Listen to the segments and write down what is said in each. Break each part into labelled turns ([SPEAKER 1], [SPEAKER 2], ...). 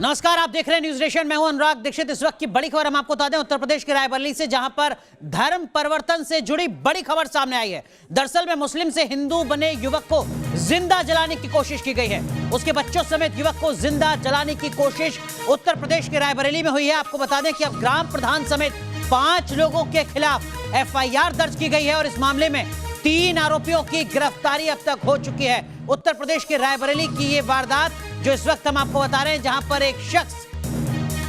[SPEAKER 1] नमस्कार, आप देख रहे हैं न्यूज नेशन। मैं हूं अनुराग दीक्षित। इस वक्त की बड़ी खबर हम आपको बता दें उत्तर प्रदेश के रायबरेली से, जहां पर धर्म परिवर्तन से जुड़ी बड़ी खबर सामने आई है। दरअसल में मुस्लिम से हिंदू बने युवक को जिंदा जलाने की कोशिश की गई है। उसके बच्चों समेत युवक को जिंदा जलाने की कोशिश उत्तर प्रदेश के रायबरेली में हुई है। आपको बता दें कि अब ग्राम प्रधान समेत 5 लोगों के खिलाफ एफआईआर दर्ज की गई है और इस मामले में 3 आरोपियों की गिरफ्तारी अब तक हो चुकी है। उत्तर प्रदेश के रायबरेली की ये वारदात जो इस वक्त हम आपको बता रहे हैं, जहां पर एक शख्स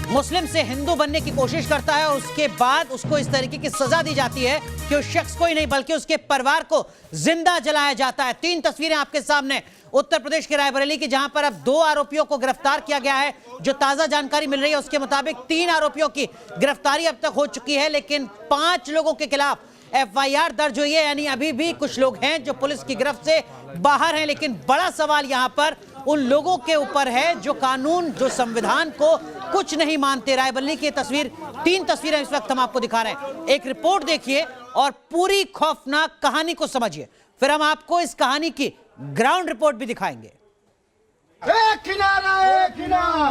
[SPEAKER 1] मुस्लिम से हिंदू बनने की कोशिश करता है और उसके बाद उसको इस तरीके की सजा दी जाती है कि उस शख्स को ही नहीं बल्कि उसके परिवार को जिंदा जलाया जाता है। 3 तस्वीरें आपके सामने उत्तर प्रदेश के रायबरेली की, जहां पर अब 2 आरोपियों को गिरफ्तार किया गया है। जो ताजा जानकारी मिल रही है उसके मुताबिक 3 आरोपियों की गिरफ्तारी अब तक हो चुकी है, लेकिन 5 लोगों के खिलाफ एफआईआर दर्ज हुई है। यानी अभी भी कुछ लोग हैं जो पुलिस की गिरफ्त से बाहर हैं, लेकिन बड़ा सवाल यहां पर उन लोगों के ऊपर है जो कानून, जो संविधान को कुछ नहीं मानते। रायबरेली की तस्वीर, 3 तस्वीरें इस वक्त हम आपको दिखा रहे हैं। एक रिपोर्ट देखिए और पूरी खौफनाक कहानी को समझिए, फिर हम आपको इस कहानी की ग्राउंड रिपोर्ट भी दिखाएंगे।
[SPEAKER 2] एक किनारा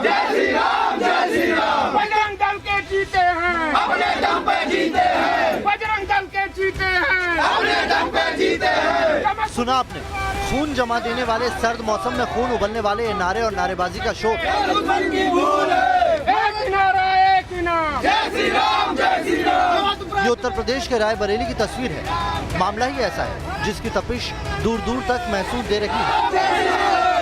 [SPEAKER 2] जय श्री राम बजरंग दल के जीते हैं, अपने दम पे जीते हैं। बजरंग दल के जीते हैं, अपने दम पे जीते हैं।
[SPEAKER 3] सुना आपने, खून जमा देने वाले सर्द मौसम में खून उबलने वाले ये नारे और नारेबाजी का शोर।
[SPEAKER 2] जय श्री राम
[SPEAKER 3] ये उत्तर प्रदेश के रायबरेली की तस्वीर है। मामला ही ऐसा है जिसकी तपिश दूर दूर तक महसूस दे रही है।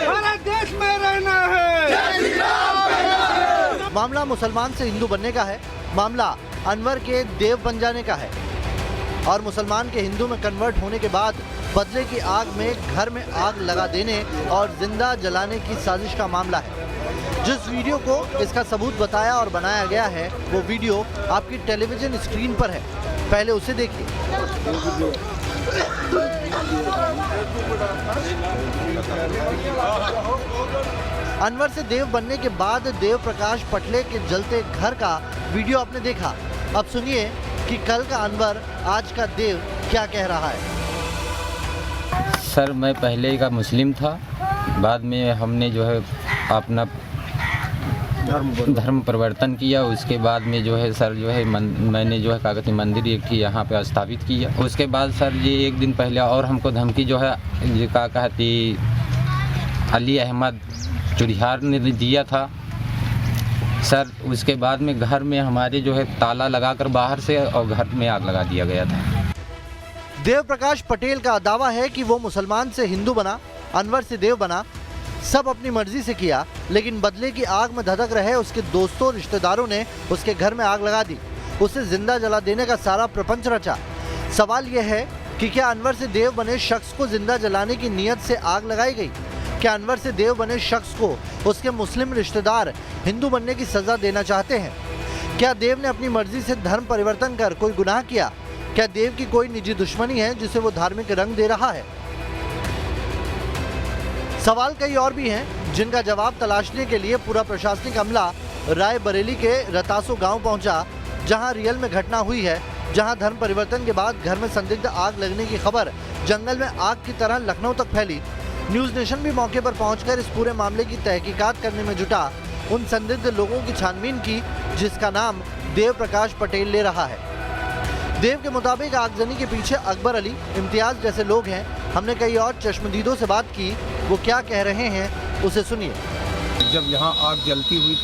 [SPEAKER 2] हमारे देश में रहना है, जय श्री राम कहना है।
[SPEAKER 3] मामला मुसलमान से हिंदू बनने का है। मामला अनवर के देव बन जाने का है और मुसलमान के हिंदू में कन्वर्ट होने के बाद बदले की आग में घर में आग लगा देने और जिंदा जलाने की साजिश का मामला है। जिस वीडियो को इसका सबूत बताया और बनाया गया है वो वीडियो आपकी टेलीविजन स्क्रीन पर है, पहले उसे देखिए। अनवर से देव बनने के बाद देव प्रकाश पटले के जलते घर का वीडियो आपने देखा। अब सुनिए कि कल का अनवर आज का देव क्या कह रहा है।
[SPEAKER 4] सर, मैं पहले का मुस्लिम था, बाद में हमने जो है अपना धर्म परिवर्तन किया। उसके बाद में जो है सर जो है मैंने जो है क्या कहते हैं मंदिर एक ही यहाँ पे स्थापित किया। उसके बाद सर ये एक दिन पहले और हमको धमकी जो है ये क्या कहती अली अहमद चुड़ियार ने दिया था सर। उसके बाद में घर में हमारे जो है ताला लगाकर बाहर से और घर में आग लगा दिया गया था।
[SPEAKER 3] देव प्रकाश पटेल का दावा है कि वो मुसलमान से हिंदू बना, अनवर से देव बना, सब अपनी मर्जी से किया, लेकिन बदले की आग में धधक रहे उसके दोस्तों रिश्तेदारों ने उसके घर में आग लगा दी, उसे जिंदा जला देने का सारा प्रपंच रचा। सवाल यह है कि क्या अनवर से देव बने शख्स को जिंदा जलाने की नीयत से आग लगाई गई? क्या अनवर से देव बने शख्स को उसके मुस्लिम रिश्तेदार हिंदू बनने की सजा देना चाहते हैं? क्या देव ने अपनी मर्जी से धर्म परिवर्तन कर कोई गुनाह किया? क्या देव की कोई निजी दुश्मनी है जिसे वो धार्मिक रंग दे रहा है? सवाल कई और भी हैं जिनका जवाब तलाशने के लिए पूरा प्रशासनिक अमला रायबरेली के रतासो गांव पहुंचा, जहां रियल में घटना हुई है, जहां धर्म परिवर्तन के बाद घर में संदिग्ध आग लगने की खबर जंगल में आग की तरह लखनऊ तक फैली। न्यूज नेशन भी मौके पर पहुंचकर इस पूरे मामले की तहकीकात करने में जुटा, उन संदिग्ध लोगों की छानबीन की जिसका नाम देव प्रकाश पटेल ले रहा है। देव के मुताबिक आगजनी के पीछे अकबर अली, इम्तियाज जैसे लोग हैं। हमने कई और चश्मदीदों से बात की, वो क्या कह रहे हैं उसे सुनिए।
[SPEAKER 5] जब यहाँ आग जलती हुई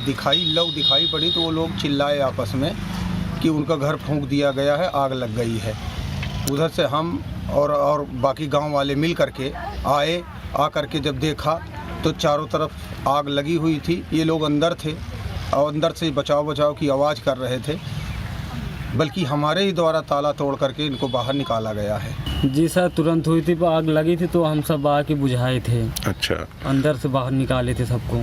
[SPEAKER 5] दिखाई पड़ी तो वो लोग चिल्लाए आपस में कि उनका घर फूंक दिया गया है, आग लग गई है। उधर से हम और बाकी गांव वाले मिल करके आए। आकर के जब देखा तो चारों तरफ आग लगी हुई थी। ये लोग अंदर थे और अंदर से बचाव की आवाज़ कर रहे थे, बल्कि हमारे ही द्वारा ताला तोड़ करके इनको बाहर निकाला गया है।
[SPEAKER 6] जी सर, तुरंत हुई थी, आग लगी थी तो हम सब आके बुझाए थे।
[SPEAKER 7] अच्छा,
[SPEAKER 6] अंदर से बाहर निकाले थे सबको।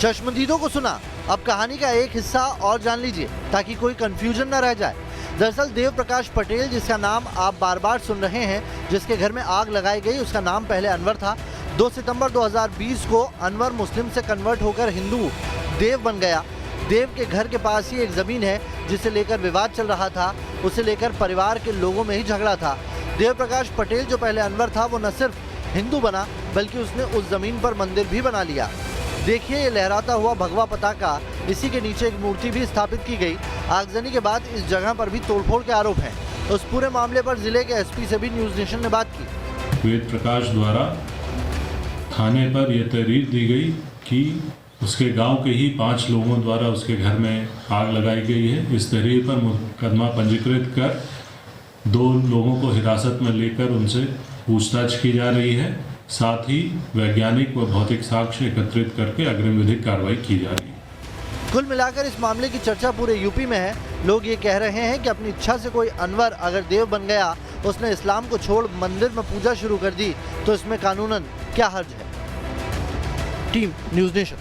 [SPEAKER 3] चश्मदीदों को सुना, अब कहानी का एक हिस्सा और जान लीजिए ताकि कोई कंफ्यूजन न रह जाए। दरअसल देव प्रकाश पटेल, जिसका नाम आप बार बार सुन रहे हैं, जिसके घर में आग लगाई गई, उसका नाम पहले अनवर था। 2 सितंबर 2020 को अनवर मुस्लिम से कन्वर्ट होकर हिंदू देव बन गया। देव के घर के पास ही एक ज़मीन है जिसे लेकर विवाद चल रहा था, उसे लेकर परिवार के लोगों में ही झगड़ा था। देव प्रकाश पटेल जो पहले अनवर था वो न सिर्फ हिंदू बना बल्कि उसने उस ज़मीन पर मंदिर भी बना लिया। देखिए ये लहराता हुआ भगवा पताका, इसी के नीचे एक मूर्ति भी स्थापित की गई। आगजनी के बाद इस जगह पर भी तोड़फोड़ के आरोप हैं। उस पूरे मामले पर जिले के एसपी से भी न्यूज नेशन ने बात की।
[SPEAKER 7] वेद प्रकाश द्वारा थाने पर यह तहरीर दी गई कि उसके गांव के ही 5 लोगों द्वारा उसके घर में आग लगाई गई है। इस तहरीर पर मुकदमा पंजीकृत कर 2 लोगों को हिरासत में लेकर उनसे पूछताछ की जा रही है। साथ ही वैज्ञानिक व भौतिक साक्ष्य एकत्रित करके अग्रिम विधिक कार्रवाई की जा रही है।
[SPEAKER 3] कुल मिलाकर इस मामले की चर्चा पूरे यूपी में है। लोग ये कह रहे हैं कि अपनी इच्छा से कोई अनवर अगर देव बन गया, उसने इस्लाम को छोड़ मंदिर में पूजा शुरू कर दी, तो इसमें कानूनन क्या हर्ज है। Team news nation.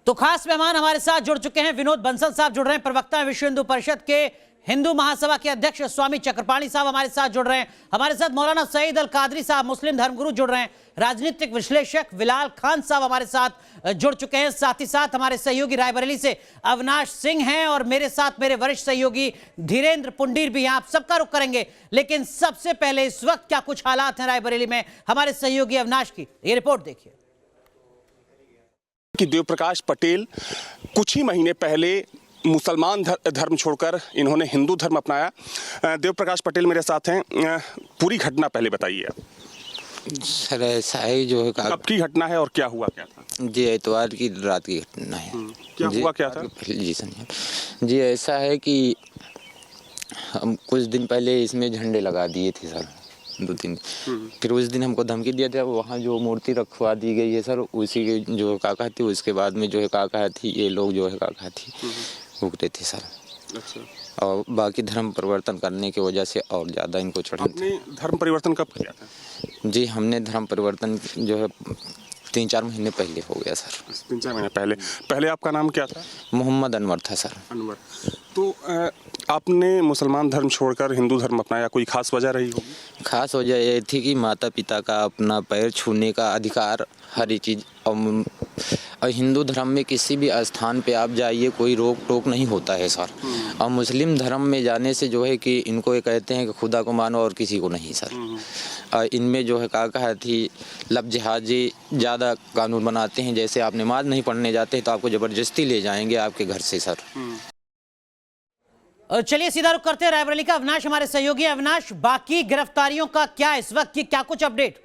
[SPEAKER 1] तो खास मेहमान हमारे साथ जुड़ चुके हैं। विनोद बंसल साहब जुड़ रहे हैं, प्रवक्ता विश्व हिंदू परिषद के हिंदू महासभा के अध्यक्ष स्वामी चक्रपाणी साहब हमारे साथ जुड़ रहे हैं। हमारे साथ मौलाना सईद अल कादरी साहब मुस्लिम धर्मगुरु जुड़ रहे हैं। राजनीतिक विश्लेषक विलाल खान साहब हमारे साथ जुड़ चुके हैं। साथ ही साथ हमारे सहयोगी रायबरेली से अविनाश सिंह हैं और मेरे साथ मेरे वरिष्ठ सहयोगी धीरेन्द्र पुंडीर भी हैं। आप सबका रुख करेंगे, लेकिन सबसे पहले इस वक्त क्या कुछ हालात हैं रायबरेली में, हमारे सहयोगी अविनाश की ये रिपोर्ट देखिए।
[SPEAKER 8] कि देव प्रकाश पटेल कुछ ही महीने पहले मुसलमान धर्म छोड़कर इन्होंने हिंदू धर्म अपनाया। देव प्रकाश पटेल मेरे साथ हैं। पूरी घटना पहले बताइए।
[SPEAKER 4] सर ऐसा है जो है
[SPEAKER 8] कब की घटना है और क्या हुआ क्या था?
[SPEAKER 4] जी इतवार की रात की घटना है।
[SPEAKER 8] क्या हुआ क्या था?
[SPEAKER 4] जी समझिए। जी ऐसा है कि हम कुछ दिन पहले इसमें झंडे लगा दिए थे सर, 2-3। फिर उस दिन हमको धमकी दिया था, वहाँ जो मूर्ति रखवा दी गई है सर, उसी के जो काका थी, उसके बाद में जो है काका थी, ये लोग जो है काका थी भुगते थे सर।
[SPEAKER 8] अच्छा।
[SPEAKER 4] और बाकी धर्म परिवर्तन करने की वजह से और ज़्यादा इनको चढ़ा।
[SPEAKER 8] आपने धर्म परिवर्तन कब किया था?
[SPEAKER 4] जी हमने धर्म परिवर्तन जो है 3-4 महीने पहले हो गया सर।
[SPEAKER 8] 3-4 महीने पहले। पहले आपका नाम क्या था?
[SPEAKER 4] मोहम्मद अनवर था सर।
[SPEAKER 8] अनवर। तो आपने मुसलमान धर्म छोड़कर हिंदू धर्म अपनाया, कोई खास वजह रही होगी?
[SPEAKER 4] खास वजह ये थी कि माता पिता का अपना पैर छूने का अधिकार, हर एक चीज़। और हिंदू धर्म में किसी भी स्थान पे आप जाइए, कोई रोक टोक नहीं होता है सर। और मुस्लिम धर्म में जाने से जो है कि इनको ये कहते हैं कि खुदा को मानो और किसी को नहीं सर। और इनमें जो है काका थी लब जिहाजी ज़्यादा कानून बनाते हैं। जैसे आप नमाज नहीं पढ़ने जाते तो आपको ज़बरदस्ती ले जाएंगे आपके घर से सर।
[SPEAKER 1] चलिए सीधा रुख करते हैं रायबरेली का। अविनाश हमारे सहयोगी। अविनाश, बाकी गिरफ्तारियों का क्या इस वक्त की क्या कुछ अपडेट?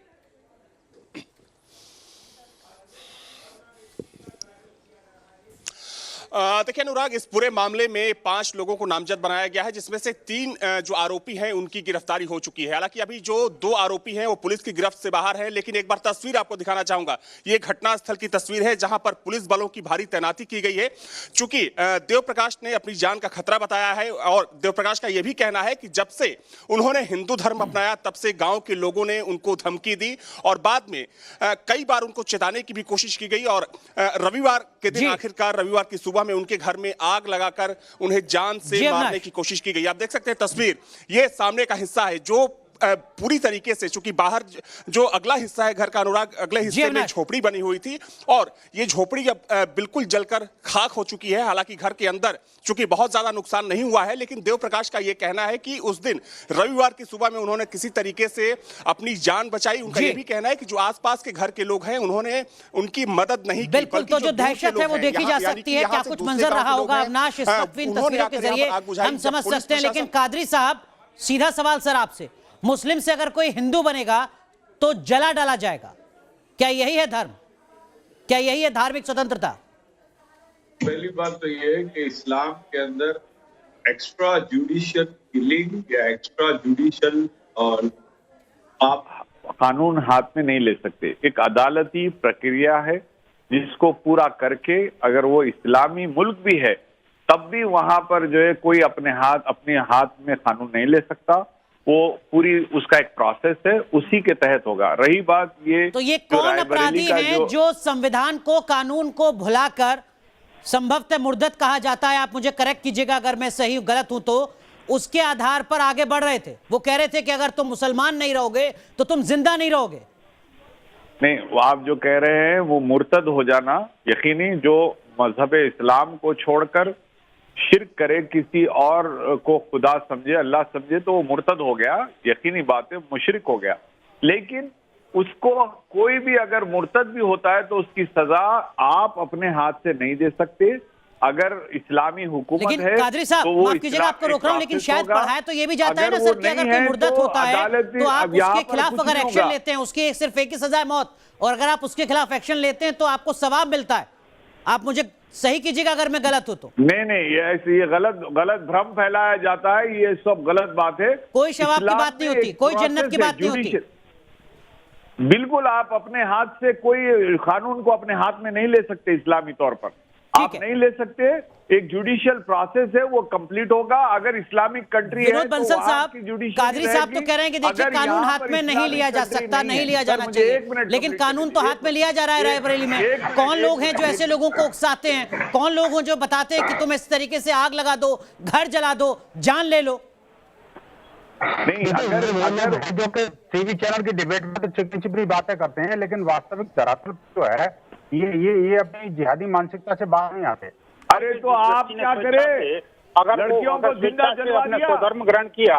[SPEAKER 8] देखिए अनुराग, इस पूरे मामले में 5 लोगों को नामजद बनाया गया है, जिसमें से 3 जो आरोपी हैं उनकी गिरफ्तारी हो चुकी है। हालांकि अभी जो 2 आरोपी हैं वो पुलिस की गिरफ्त से बाहर है। लेकिन एक बार तस्वीर आपको दिखाना चाहूंगा। ये घटनास्थल की तस्वीर है जहां पर पुलिस बलों की भारी तैनाती की गई है। चूंकि देव प्रकाश ने अपनी जान का खतरा बताया है और देव प्रकाश का यह भी कहना है कि जब से उन्होंने हिंदू धर्म अपनाया तब से गाँव के लोगों ने उनको धमकी दी और बाद में कई बार उनको चेताने की भी कोशिश की गई। और रविवार के दिन आखिरकार रविवार की सुबह में उनके घर में आग लगाकर उन्हें जान से मारने की कोशिश की गई। आप देख सकते हैं तस्वीर, ये सामने का हिस्सा है जो पूरी तरीके से, चूंकि बाहर जो अगला हिस्सा है घर का अनुराग, अगले हिस्से में झोपड़ी बनी हुई थी और ये झोपड़ी अब बिल्कुल जलकर खाक हो चुकी है। हालांकि घर के अंदर चूंकि बहुत ज्यादा नुकसान नहीं हुआ है, लेकिन देव प्रकाश का ये कहना है कि उस दिन रविवार की सुबह में उन्होंने किसी तरीके से अपनी जान बचाई। उनका ये भी कहना है कि जो आसपास के घर के लोग हैं उन्होंने उनकी मदद नहीं की।
[SPEAKER 1] बिल्कुल, तो जो दहशत है वो देखी जा सकती है। क्या कुछ मंजर रहा होगा अविनाश इस वक्त इन तस्वीरों के जरिए हम समझ सकते हैं। लेकिन कादरी साहब, सीधा सवाल सर आपसे, मुस्लिम से अगर कोई हिंदू बनेगा तो जला डाला जाएगा, क्या यही है धर्म? क्या यही है धार्मिक स्वतंत्रता?
[SPEAKER 9] पहली बात तो ये है कि इस्लाम के अंदर एक्स्ट्रा जुडिशियल किलिंग या एक्स्ट्रा जुडिशियल और आप कानून हाथ में नहीं ले सकते। एक अदालती प्रक्रिया है जिसको पूरा करके अगर वो इस्लामी मुल्क भी है तब भी वहां पर जो है कोई अपने हाथ में कानून नहीं ले सकता। वो पूरी उसका एक प्रोसेस है, उसी के तहत होगा। रही बात ये,
[SPEAKER 1] तो ये कौन अपराधी हैं जो संविधान को, कानून को भुलाकर, संभवतः मुर्दत कहा जाता है, आप मुझे करेक्ट कीजिएगा अगर मैं सही गलत हूं, तो उसके आधार पर आगे बढ़ रहे थे? वो कह रहे थे कि अगर तुम मुसलमान नहीं रहोगे तो तुम जिंदा नहीं रहोगे।
[SPEAKER 9] नहीं, वो आप जो कह रहे हैं वो मुर्तद हो जाना यकीनी, जो मजहब इस्लाम को छोड़कर शिर्क करे, किसी और को खुदा समझे, अल्लाह समझे, तो वो मुर्तद हो गया, यकीनी बात है, मुशरिक हो गया। लेकिन उसको कोई भी अगर मुर्तद भी होता है तो उसकी सजा आप अपने हाथ से नहीं दे सकते। अगर इस्लामी हुकूमत
[SPEAKER 1] लेकिन
[SPEAKER 9] है
[SPEAKER 1] कादरी साहब,
[SPEAKER 9] तो वो
[SPEAKER 1] माफ कीजिएगा आपको रोक रहा हूं, लेकिन शायद पढ़ाया तो ये भी जाता है ना
[SPEAKER 9] अगर
[SPEAKER 1] सर
[SPEAKER 9] वो
[SPEAKER 1] कि अगर
[SPEAKER 9] नहीं
[SPEAKER 1] कोई
[SPEAKER 9] है
[SPEAKER 1] मुर्दत
[SPEAKER 9] तो
[SPEAKER 1] होता है
[SPEAKER 9] अदालती-
[SPEAKER 1] तो आप
[SPEAKER 9] अब यहाँ
[SPEAKER 1] उसके
[SPEAKER 9] पर
[SPEAKER 1] खिलाफ
[SPEAKER 9] कुछ
[SPEAKER 1] अगर
[SPEAKER 9] नहीं
[SPEAKER 1] एक्शन
[SPEAKER 9] होगा।
[SPEAKER 1] लेते हैं, उसकी सिर्फ एक ही सजा है मौत, और अगर आप उसके खिलाफ एक्शन लेते हैं तो आपको सवाब मिलता है। आप मुझे सही कीजिएगा अगर मैं गलत हूं तो।
[SPEAKER 9] नहीं, ये गलत भ्रम फैलाया जाता है, ये सब गलत बात है।
[SPEAKER 1] कोई सवाब की
[SPEAKER 9] इस्लाम
[SPEAKER 1] बात नहीं
[SPEAKER 9] में
[SPEAKER 1] होती,
[SPEAKER 9] एक
[SPEAKER 1] कोई जन्नत की
[SPEAKER 9] प्रोसेस है,
[SPEAKER 1] बात नहीं होती।
[SPEAKER 9] जुडिशियल। बिल्कुल, आप अपने हाथ से कोई कानून को अपने हाथ में नहीं ले सकते। इस्लामी तौर पर आप
[SPEAKER 1] है।
[SPEAKER 9] नहीं ले सकते। एक जुडिशियल प्रोसेस है, वो कंप्लीट होगा। अगर इस्लामिक कंट्री है
[SPEAKER 1] विनोद
[SPEAKER 9] तो
[SPEAKER 1] बंसल
[SPEAKER 9] वहाँ
[SPEAKER 1] साहब,
[SPEAKER 9] की judiciary
[SPEAKER 1] कादरी साहब तो
[SPEAKER 9] रहेगी।
[SPEAKER 1] कह रहे हैं कि देखिए
[SPEAKER 9] अगर
[SPEAKER 1] कानून
[SPEAKER 9] यहाँ
[SPEAKER 1] हाथ
[SPEAKER 9] पर
[SPEAKER 1] में नहीं
[SPEAKER 9] इस्लामिक
[SPEAKER 1] लिया जा
[SPEAKER 9] country
[SPEAKER 1] सकता, नहीं लिया
[SPEAKER 9] है।
[SPEAKER 1] जाना
[SPEAKER 9] सर, मुझे
[SPEAKER 1] चाहिए,
[SPEAKER 9] एक मिनट
[SPEAKER 1] लेकिन
[SPEAKER 9] complete
[SPEAKER 1] कानून तो
[SPEAKER 9] कीजिए।
[SPEAKER 1] हाथ में लिया जा रहा है रायबरेली में।
[SPEAKER 9] एक मिनट,
[SPEAKER 1] कौन
[SPEAKER 9] एक
[SPEAKER 1] लोग हैं
[SPEAKER 9] मिनट,
[SPEAKER 1] जो ऐसे लोगों को उकसाते हैं? कौन लोग हैं जो बताते हैं कि तुम इस तरीके से आग लगा दो, घर जला दो, जान ले लो?
[SPEAKER 9] नहीं, अगर
[SPEAKER 10] जो कि टीवी चैनल की डिबेट में तो चिकनी चिपनी बातें करते हैं, लेकिन वास्तविक धरातल जो है ये अपनी जिहादी मानसिकता से बाहर नहीं आते।
[SPEAKER 9] अरे तो आप क्या करें?
[SPEAKER 10] अगर
[SPEAKER 9] लड़कियों को जिंदा जलवा दिया,
[SPEAKER 10] स्वधर्म ग्रहण किया,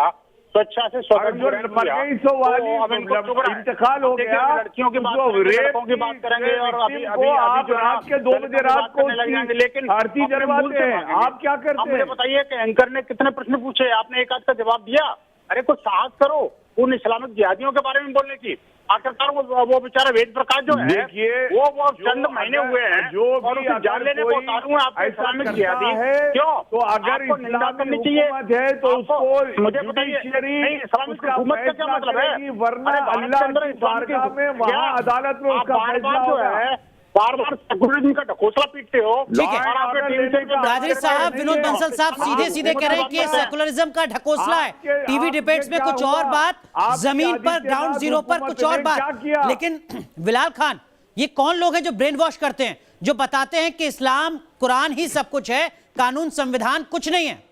[SPEAKER 10] स्वेच्छा से स्वधर्म
[SPEAKER 9] जो
[SPEAKER 10] ग्रहण
[SPEAKER 9] मर
[SPEAKER 10] किया,
[SPEAKER 9] गई सो वाली
[SPEAKER 10] तो अब इनको चुप रहा है।
[SPEAKER 9] इंतकाल हो
[SPEAKER 10] देखिए,
[SPEAKER 9] गया,
[SPEAKER 10] लड़कियों की बात
[SPEAKER 9] उसको
[SPEAKER 10] करेंगे,
[SPEAKER 9] रेप
[SPEAKER 10] लड़कों की बात करेंगे, और अभी
[SPEAKER 9] को आप
[SPEAKER 10] जो है
[SPEAKER 9] रात के 2 बजे रात को
[SPEAKER 10] लग जाएंगे, लेकिन
[SPEAKER 9] आरती
[SPEAKER 10] अपने मूल
[SPEAKER 9] जलवाते
[SPEAKER 10] से
[SPEAKER 9] हैं।
[SPEAKER 10] भागेंगे।
[SPEAKER 9] आप क्या करते
[SPEAKER 10] अब मुझे
[SPEAKER 9] हैं?
[SPEAKER 10] बताइए कि एंकर ने कितने प्रश्न पूछे, आपने एक आध का जवाब दिया? अरे कुछ साहस करो उन इस्लामिक जिहादियों के बारे में बोलने की। आखिरकार वो बेचारा वेद प्रकाश जो है,
[SPEAKER 9] देखिए,
[SPEAKER 10] वो चंद महीने हुए हैं
[SPEAKER 9] जो
[SPEAKER 10] और
[SPEAKER 9] भी
[SPEAKER 10] उसे जान लेने को उतारू हैं आपको इस्लामिक जिहादी। क्यों?
[SPEAKER 9] तो अगर
[SPEAKER 10] आपको निंदा करनी चाहिए
[SPEAKER 9] हुकूमत है तो उसको
[SPEAKER 10] मुझे बताइए, नहीं, इस्लामिक
[SPEAKER 9] उसका
[SPEAKER 10] हुकूमत का क्या
[SPEAKER 9] फैसला
[SPEAKER 10] मतलब है?
[SPEAKER 9] करेगी, वरना
[SPEAKER 10] अरे भारत के
[SPEAKER 9] अल्लाह
[SPEAKER 10] अंदर
[SPEAKER 9] की
[SPEAKER 10] इस्लाम की
[SPEAKER 9] बारगाह में
[SPEAKER 10] क्या?
[SPEAKER 9] वहाँ अदालत में
[SPEAKER 10] आप
[SPEAKER 9] उसका
[SPEAKER 10] बार
[SPEAKER 9] फैसला
[SPEAKER 10] बार जो
[SPEAKER 9] होगा।
[SPEAKER 10] है बार सेकुलरिज्म का ढकोसला पीटते हो।
[SPEAKER 1] ठीक है।
[SPEAKER 10] और आपके टीवी से
[SPEAKER 1] कादरी साहब, विनोद बंसल साहब सीधे सीधे कह रहे हैं कि ये सेकुलरिज्म का ढकोसला है। टीवी डिबेट्स में कुछ और बात, जमीन पर ग्राउंड जीरो पर कुछ और बात। लेकिन बिलाल खान, ये कौन लोग हैं जो ब्रेन वॉश करते हैं, जो बताते हैं कि इस्लाम कुरान ही सब कुछ है, कानून संविधान कुछ नहीं है?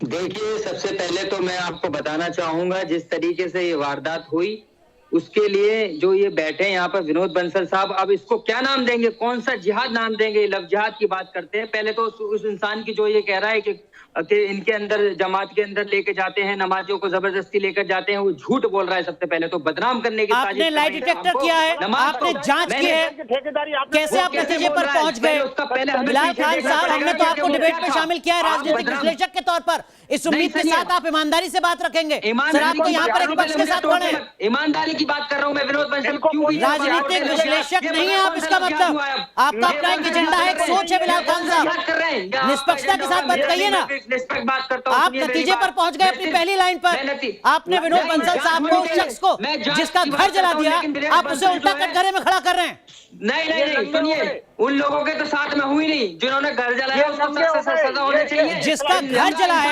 [SPEAKER 11] देखिए, सबसे पहले तो मैं आपको बताना चाहूंगा, जिस तरीके से ये वारदात हुई उसके लिए जो ये बैठे हैं यहाँ पर विनोद बंसल साहब, अब इसको क्या नाम देंगे, कौन सा जिहाद नाम देंगे? लव जिहाद की बात करते हैं। पहले तो उस इंसान की जो ये कह रहा है कि इनके अंदर जमात के अंदर लेके जाते हैं, नमाजियों को जबरदस्ती लेकर जाते हैं, वो झूठ बोल रहा है। सबसे पहले तो बदनाम करने की
[SPEAKER 1] आपने लाई डिटेक्टर किया है, आपने जांच की है, कैसे आप नतीजे पर पहुंच गए? बिलाल खान साहब, हमने तो आपको डिबेट में शामिल किया है राजनीतिक विश्लेषक के तौर पर। इस उम्मीद के साथ आप ईमानदारी से बात रखेंगे। सर, आपको यहाँ पर एक पक्ष के साथ खड़े हैं।
[SPEAKER 11] ईमानदारी की बात कर रहा हूँ मैं, विनोद बंसल।
[SPEAKER 1] राजनीतिक विश्लेषक नहीं है आप, इसका मतलब आपका अपना एक एजेंडा है, एक सोच है। बिलाल खान साहब, निष्पक्षता के साथ बात कहिए ना।
[SPEAKER 11] बात करता
[SPEAKER 1] आप नतीजे पर पहुंच गए अपनी पहली लाइन पर। आपने विनोद बंसल साहब को, उस शख्स को जिसका घर जला दिया, आप उसे उल्टा कटघरे में खड़ा कर रहे हैं।
[SPEAKER 11] नहीं, सुनिए, उन लोगों के तो साथ में हुई नहीं जिन्होंने घर जलाया, उसको सजा होनी चाहिए।
[SPEAKER 1] जिसका घर जला है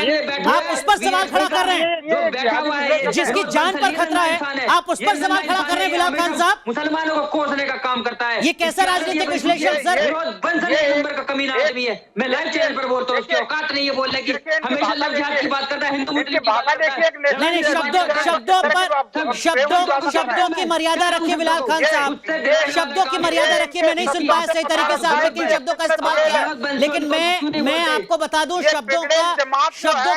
[SPEAKER 1] आप उस पर सवाल खड़ा कर रहे हैं,
[SPEAKER 11] जो बैठा हुआ है,
[SPEAKER 1] जिसकी जान पर खतरा है आप उस पर सवाल खड़ा कर रहे हैं। बिलाल खान साहब,
[SPEAKER 11] मुसलमानों को कोसने का काम करता है।
[SPEAKER 1] ये कैसा राजनीतिक विश्लेषण सर?
[SPEAKER 11] बंसल एक नंबर का कमीना आदमी है। मैं लाइव चैनल पर बोलता हूँ, उसकी औकात नहीं है बोलने की। हमेशा लव जिहाद की बात करता है, हिंदू मुस्लिम की बात करता है।
[SPEAKER 1] नहीं, शब्दों की मर्यादा रखिए बिलाल खान साहब, शब्दों की मर्यादा रखिए। मैं नहीं सुन पाया सही तरीके से आपने किन शब्दों का इस्तेमाल किया, लेकिन मैं आपको बता दूं, शब्दों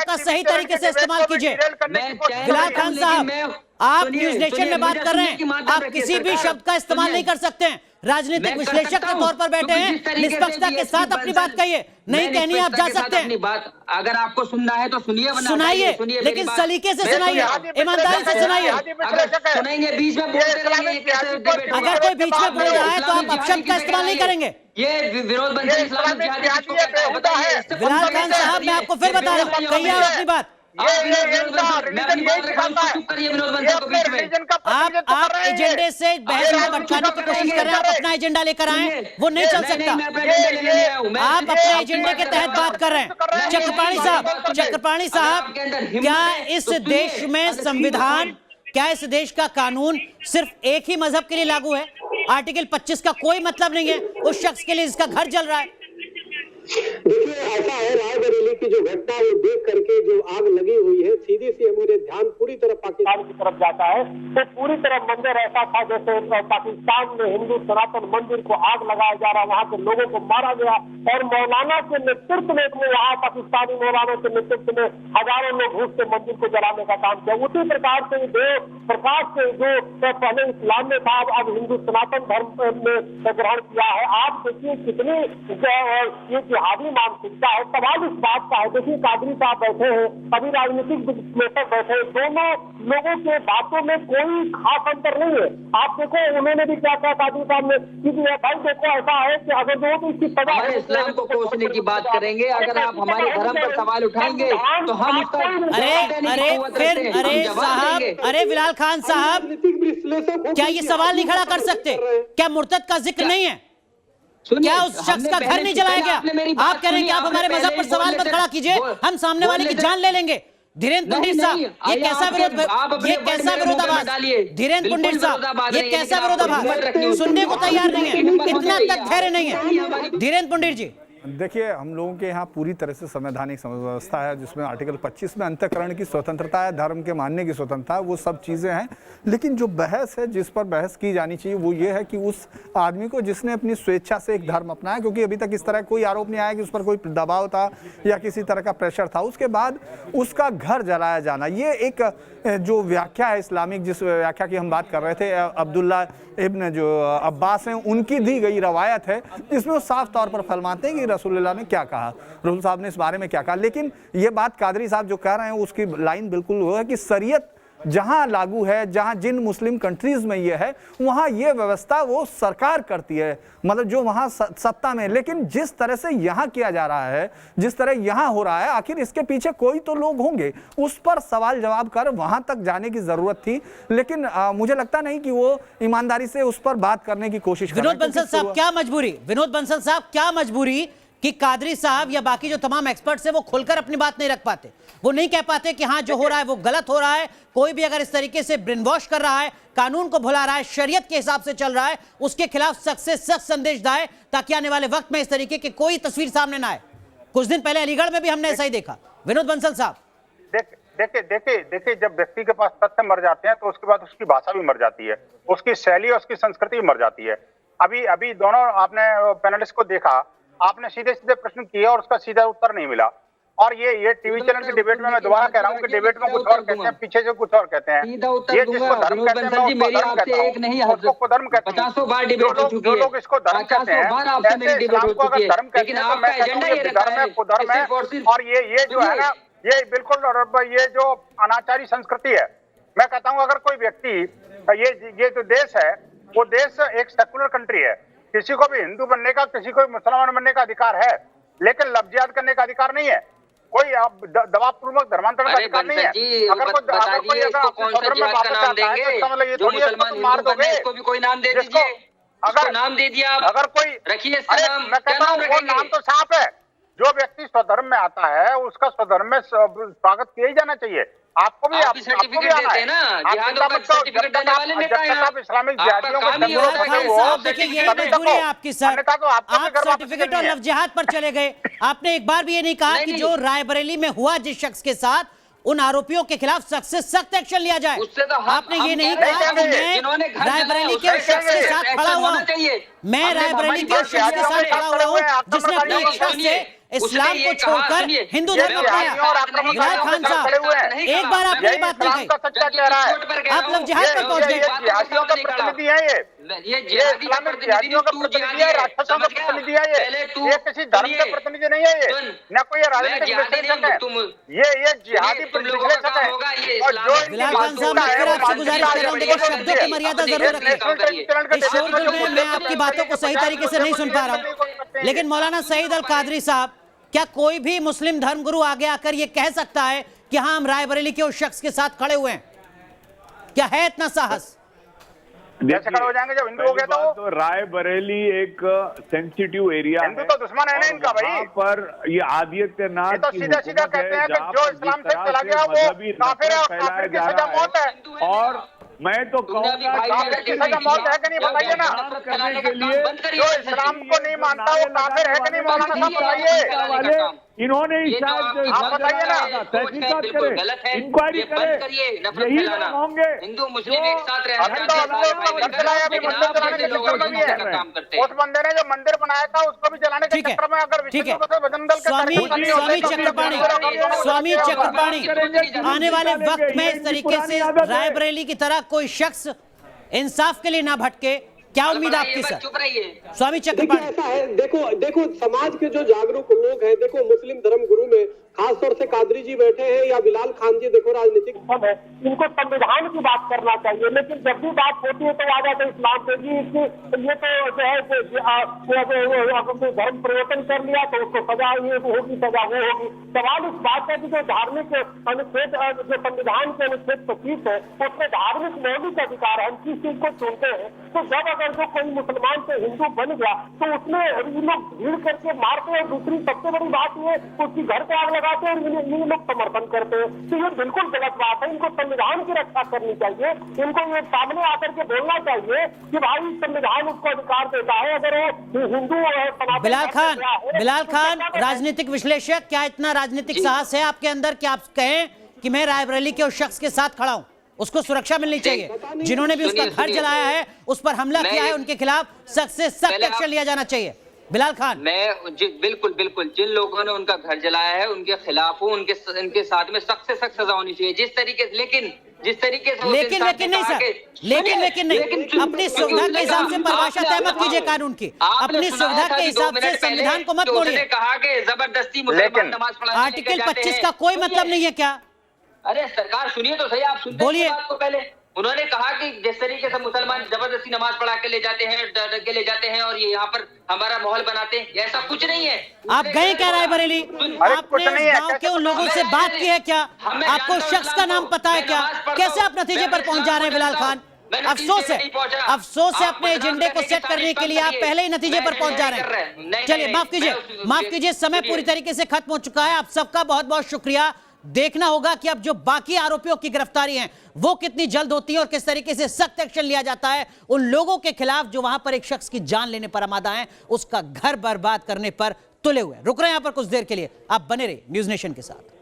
[SPEAKER 1] का सही तरीके से इस्तेमाल कीजिए। बिलाल खान साहब, आप न्यूज नेशन में बात कर रहे हैं, आप किसी भी शब्द का इस्तेमाल नहीं कर सकते हैं। राजनीतिक विश्लेषक के तौर पर बैठे हैं, निष्पक्षता के साथ अपनी बात कहिए। नहीं कहनी आप जा सकते हैं।
[SPEAKER 11] बात अगर आपको सुनना है तो सुनिए,
[SPEAKER 1] सुनाइए, लेकिन सलीके से सुनाइए, ईमानदारी से सुनाइए।
[SPEAKER 11] सुनाएंगे, बीच में बोलते रहेंगे।
[SPEAKER 1] अगर कोई बीच में बोल रहा है तो आप अपशब्द का इस्तेमाल नहीं करेंगे।
[SPEAKER 11] ये विरोध बंसल इस्लामिक जिहादी किसको कहता है बताइए।
[SPEAKER 1] बिलाल खान साहब, मैं आपको फिर बता रहा हूँ, कहिए आप अपनी बात। आप एजेंडे से बहस में भटकाने की कोशिश कर रहे हैं, आप अपना एजेंडा लेकर आए, वो नहीं चल सकता। आप अपने एजेंडे के तहत बात कर रहे हैं। चक्रपाणी साहब, क्या इस देश में संविधान, क्या इस देश का कानून सिर्फ एक ही मजहब के लिए लागू है? आर्टिकल 25 का कोई मतलब नहीं है उस शख्स के लिए जिसका घर जल रहा है।
[SPEAKER 12] देखिए, ऐसा है, रायबरेली की जो घटना वो देख करके जो आग लगी हुई है, सीधी सी मुझे ध्यान
[SPEAKER 10] ध्यान पूरी तरह पाकिस्तान की तरफ जाता है। तो पूरी तरह मंदिर ऐसा था जैसे पाकिस्तान में हिंदू सनातन मंदिर को आग लगाया जा रहा, वहाँ के लोगों को मारा गया और मौलाना के नेतृत्व में वहाँ पाकिस्तानी मौलाना के नेतृत्व में हजारों लोग घुस के मंदिर को जलाने का काम किया। उसी प्रकार से देव प्रकाश से जो पहले इस्लाम में था अब हिंदू सनातन धर्म में ग्रहण किया है। आप देखिए कितनी ये जिहादी मानसिकता है। सवाल इस बात का है, देखिए कादरी साहब बैठे हैं, अभी राजनीतिक विश्लेषक बैठे हैं, दोनों लोगों के बातों में कोई खास अंतर नहीं है। आप देखो उन्होंने भी क्या कहा कादरी साहब ने कि भाई देखो ऐसा है कि अगर जो तो इसकी
[SPEAKER 11] हमारे इस्लाम को कोसने की बात करेंगे, अगर आप हमारे धर्म पर सवाल उठाएंगे तो हम उसका
[SPEAKER 1] अरे साहब, अरे बिलाल खान साहब, क्या ये सवाल नहीं खड़ा कर सकते? क्या मुर्तद का जिक्र नहीं है? क्या उस शख्स का घर नहीं जलाया गया? आप कह रहे हैं कि आप हमारे मजहब पर सवाल मत खड़ा कीजिए, हम सामने वाले की जान ले लेंगे। धीरेन्द्र पंडित साहब, ये कैसा विरोध, ये कैसा विरोधाभास? धीरेन्द्र पंडित साहब, ये कैसा विरोधाभास? सुनने को तैयार नहीं है, इतना तक धैर्य नहीं है। धीरेन्द्र पंडित जी,
[SPEAKER 12] देखिए, हम लोगों के यहाँ पूरी तरह से संवैधानिक व्यवस्था है जिसमें आर्टिकल 25 में अंतःकरण की स्वतंत्रता है, धर्म के मानने की स्वतंत्रता है, वो सब चीज़ें हैं। लेकिन जो बहस है, जिस पर बहस की जानी चाहिए, वो ये है कि उस आदमी को जिसने अपनी स्वेच्छा से एक धर्म अपनाया, क्योंकि अभी तक इस तरह कोई आरोप नहीं आया कि उस पर कोई दबाव था या किसी तरह का प्रेशर था, उसके बाद उसका घर जलाया जाना, ये एक जो व्याख्या है इस्लामिक, जिस व्याख्या की हम बात कर रहे थे, अब्दुल्ला इब्न जो अब्बास हैं उनकी दी गई रवायत है, जिसमें वो साफ तौर पर फरमाते हैं कि रसूलुल्लाह ने क्या कहा, रसूल साहब ने इस बारे में क्या कहा। लेकिन ये बात कादरी साहब जो कह रहे हैं उसकी लाइन बिल्कुल वो है कि शरीयत जहां लागू है, जहां जिन मुस्लिम कंट्रीज में ये है, वहां ये व्यवस्था वो सरकार करती है, मतलब जो वहां सत्ता में। लेकिन जिस तरह से यहां किया जा रहा है, जिस तरह यहां हो रहा है, आखिर इसके पीछे कोई तो लोग होंगे, उस पर सवाल जवाब कर वहां तक जाने की जरूरत थी। लेकिन मुझे लगता नहीं कि वो ईमानदारी से उस पर बात करने की कोशिश कर रहे हैं।
[SPEAKER 1] विनोद बंसल साहब, क्या मजबूरी, विनोद बंसल साहब, क्या मजबूरी कि कादरी साहब या बाकी जो तमाम एक्सपर्ट्स हैं वो खुलकर अपनी बात नहीं रख पाते, वो नहीं कह पाते कि हाँ जो हो रहा है वो गलत हो रहा है। कोई भी अगर इस तरीके से ब्रेन वॉश कर रहा है, कानून को भुला रहा है, शरीयत के हिसाब से चल रहा है, उसके खिलाफ सख्त से सख्त संदेश दाए, ताकि आने वाले वक्त में इस तरीके की कोई तस्वीर सामने ना आए। कुछ दिन पहले अलीगढ़ में भी हमने ऐसा ही देखा। विनोद बंसल साहब,
[SPEAKER 10] देखिए जब व्यक्ति के पास तथ्य मर जाते हैं तो उसके बाद उसकी भाषा भी मर जाती है, उसकी शैली और उसकी संस्कृति भी मर जाती है। अभी दोनों आपने पैनलिस्ट को देखा, आपने सीधे सीधे प्रश्न किए और उसका सीधा उत्तर नहीं मिला। और ये टीवी चैनल की डिबेट में मैं दोबारा कह रहा हूँ कि डिबेट में कुछ और कहते हैं, पीछे से कुछ और कहते हैं। ये जिसको धर्म कहते हैं मैं उसको धर्म कहता हूँ, उसको कुधर्म कहते हैं। जो लोग इसको धर्म कहते हैं, ऐसे इस्लाम को अगर धर्म कहते हैं तो मैं कहता हूँ ये धर्म है, कुधर्म है। और ये जो है ना, ये बिल्कुल ये जो अनाचारी संस्कृति है। मैं कहता हूँ अगर कोई व्यक्ति, ये जो देश है वो देश एक सेकुलर कंट्री है, किसी को भी हिंदू बनने का, किसी को भी मुसलमान बनने का अधिकार है, लेकिन लफ्जियात करने का अधिकार नहीं है। कोई दबावपूर्वक धर्मांतरण का अधिकार नहीं है। अगर कोई धर्म में वापस आता है तो इसका मतलब ये थोड़ी है कि तुम मार दोगे, कोई नाम दे दीजिए, अगर नाम दे दिया, अगर कोई रखिए, मैं कहता हूँ वो नाम तो साफ है। जो व्यक्ति स्वधर्म में आता है उसका स्वधर्म में स्वागत किया ही जाना चाहिए। आपको भी सर्टिफिकेट देते हैं ना, जिहादों का सर्टिफिकेट देने वाले नेता हैं आप। इस्लामिक जिहादियों को
[SPEAKER 1] देखिए ये मजबूरी है आपकी सर, आप सर्टिफिकेट और लफ्ज़ जिहाद पर चले गए। आपने एक बार भी ये नहीं कहा कि जो रायबरेली में हुआ जिस शख्स के साथ, उन आरोपियों के खिलाफ सख्त से सख्त एक्शन लिया जाए। आपने ये नहीं कहा कि मैं रायबरेली के उस शख्स के साथ खड़ा हुआ हूँ, मैं रायबरेली के उस शख्स के साथ खड़ा हुआ हूँ जिसने अपने इख्तियार से इस्लाम को छोड़कर हिंदू धर्म अपनाया। बिलाल खान साहब, एक बार आपने ये बात नहीं कही, आप लोग जिहाद पर पहुंच गए।
[SPEAKER 10] जिहादियों का प्रतिनिधि है ये इस्लामिक जिहादियों का प्रतिनिधि है, राक्षसों का प्रतिनिधि है ये किसी धर्म का प्रतिनिधि नहीं है, ये न कोई राजनीतिक विश्लेषक है, ये जिहादी विश्लेषक है। और जो
[SPEAKER 1] बिलाल खान साहब, मैं फिर आपसे गुजारिश कर रहा हूं, देखो शब्दों की मर्यादा जरूर रखें। इस शोरगुल में मैं आपकी बातों को सही तरीके से नहीं सुन पा रहा हूं, लेकिन मौलाना सईद अल कादरी साहब, क्या कोई भी मुस्लिम धर्मगुरु आगे आकर ये कह सकता है कि हाँ हम रायबरेली के उस शख्स के साथ खड़े हुए हैं? क्या है इतना साहस?
[SPEAKER 10] खड़े हो जाएंगे जब हिंदू हो गए तो
[SPEAKER 9] रायबरेली एक सेंसिटिव एरिया है,
[SPEAKER 10] हिंदू तो दुश्मन है ना इनका भाई।
[SPEAKER 9] पर ये आदित्यनाथ
[SPEAKER 10] तो सीधा सीधा कहते हैं कि जो इस्लाम से चला गया वो काफिर है और काफिर की सजा मौत है।
[SPEAKER 9] और मैं तो कहूँगा
[SPEAKER 10] काफिर की सजा मौत है कि नहीं बताइए ना,
[SPEAKER 9] करने के लिए
[SPEAKER 10] जो इस्लाम को नहीं मानता वो काफिर है कि नहीं, मौलाना साहब बताइए।
[SPEAKER 9] इन्होंने
[SPEAKER 11] ये तो
[SPEAKER 10] आप बताइए ना,
[SPEAKER 9] तहकीकात
[SPEAKER 11] बिल्कुल
[SPEAKER 9] करे,
[SPEAKER 11] गलत है।
[SPEAKER 9] इंक्वायरी
[SPEAKER 11] ये
[SPEAKER 9] करे,
[SPEAKER 11] बंद करिए नफरत
[SPEAKER 9] यही
[SPEAKER 11] फैलाना।
[SPEAKER 9] लोग होंगे
[SPEAKER 11] हिंदू मुस्लिम एक साथ रहना
[SPEAKER 10] अभी तो
[SPEAKER 11] चाहते हैं,
[SPEAKER 10] लोग
[SPEAKER 11] भाई
[SPEAKER 10] मंदिर चलाया, अभी
[SPEAKER 11] लेकिन
[SPEAKER 10] मंदिर
[SPEAKER 11] आप
[SPEAKER 10] चलाने
[SPEAKER 11] जैसे
[SPEAKER 10] के
[SPEAKER 11] लोग
[SPEAKER 10] चक्कर में भी
[SPEAKER 11] हिंसा का
[SPEAKER 10] है।
[SPEAKER 11] काम करते हैं।
[SPEAKER 10] उस बंदे ने जो मंदिर बनाया था उसको भी जलाने के
[SPEAKER 1] ठीक है,
[SPEAKER 10] चक्कर में अगर
[SPEAKER 1] ठीक है।
[SPEAKER 10] विष्णु बजरंग दल के
[SPEAKER 1] स्वामी
[SPEAKER 10] कार्यकर्ता नहीं होते
[SPEAKER 1] स्वामी
[SPEAKER 10] तो
[SPEAKER 1] चक्रपाणी
[SPEAKER 10] फिर
[SPEAKER 1] स्वामी चक्रपाणी आने वाले वक्त में इस
[SPEAKER 9] ये
[SPEAKER 1] तरीके
[SPEAKER 9] पुरानी
[SPEAKER 1] से
[SPEAKER 9] आदत है।
[SPEAKER 1] रायबरेली की तरह कोई शख्स इंसाफ के लिए ना भटके, क्या उम्मीद आपकी सर?
[SPEAKER 11] चुप रहिए।
[SPEAKER 1] स्वामी
[SPEAKER 13] देखिए
[SPEAKER 1] चक्रपाणी,
[SPEAKER 13] ऐसा है, देखो समाज के जो जागरूक लोग हैं, देखो मुस्लिम धर्म गुरु में खास तौर से कादरी जी बैठे हैं या बिलाल खान जी, देखो राजनीतिक सब है, इनको संविधान की बात करना चाहिए। लेकिन जब भी बात होती है तो आ जाते हैं इस्लाम पे, जी ये तो जो है धर्म परिवर्तन कर लिया तो उसको सजा ये होगी, सजा वो होगी। सवाल इस बात है कि जो धार्मिक अनुच्छेद, जो संविधान के अनुच्छेद 25 है, उसमें धार्मिक मौलिक अधिकार है, हम किस चीज को चुनते हैं। तो जब अगर जो कोई मुसलमान से हिंदू बन गया तो उसमें ये लोग भीड़ करके मारते हैं। दूसरी सबसे बड़ी बात ये उसकी घर पे आग लगाते हैं और ये लोग समर्थन करते हैं। तो ये बिल्कुल गलत बात है। इनको संविधान की रक्षा करनी चाहिए। इनको ये सामने आकर के बोलना चाहिए कि भाई संविधान उसको अधिकार देता है, अगर वो हिंदू है।
[SPEAKER 1] बिलाल खान राजनीतिक विश्लेषक, क्या इतना राजनीतिक साहस है आपके अंदर कि आप कहें कि मैं रायबरेली के उस शख्स के साथ खड़ा हूं, उसको सुरक्षा मिलनी चाहिए, जिन्होंने भी उसका घर जलाया है, उस पर हमला किया है, उनके खिलाफ सख्त से सख्त एक्शन लिया जाना चाहिए? बिलाल खान,
[SPEAKER 11] मैं बिल्कुल जिन लोगों ने उनका घर जलाया है उनके खिलाफ हूँ, उनके साथ में सख्त से सख्त सजा होनी चाहिए। जिस तरीके से लेकिन
[SPEAKER 1] लेकिन नहीं सर, लेकिन नहीं, अपनी सुविधा के हिसाब से परिभाषा तय मत कीजिए कानून की, अपनी सुविधा के हिसाब से संविधान को मत तोड़िए।
[SPEAKER 11] कहा कि जबरदस्ती मुसलमान नमाज पढ़ाने
[SPEAKER 1] आर्टिकल 25 का कोई मतलब नहीं है क्या?
[SPEAKER 11] अरे सरकार सुनिए तो सही, आप सुनते
[SPEAKER 1] बोलिए।
[SPEAKER 11] बात को पहले। उन्होंने कहा कि जिस तरीके से मुसलमान जबरदस्ती नमाज पढ़ा के ले जाते हैं, डर के ले जाते हैं और ये यहाँ पर हमारा माहौल बनाते हैं, ऐसा कुछ नहीं है।
[SPEAKER 1] आप गए क्या रायबरेली? आपने गांव के उन लोगों से बात की है क्या? आपको शख्स का नाम पता है क्या? कैसे आप नतीजे पर पहुंच जा रहे हैं बिलाल खान? अफसोस है अपने एजेंडे को सेट करने के लिए आप पहले ही नतीजे पर पहुंच जा रहे हैं। चलिए माफ कीजिए, समय पूरी तरीके से खत्म हो चुका है। आप सबका बहुत बहुत शुक्रिया। देखना होगा कि अब जो बाकी आरोपियों की गिरफ्तारी है वो कितनी जल्द होती है और किस तरीके से सख्त एक्शन लिया जाता है उन लोगों के खिलाफ जो वहां पर एक शख्स की जान लेने पर आमादा है, उसका घर बर्बाद करने पर तुले हुए। रुक रहे हैं यहां पर कुछ देर के लिए, आप बने रहिए न्यूज़ नेशन के साथ।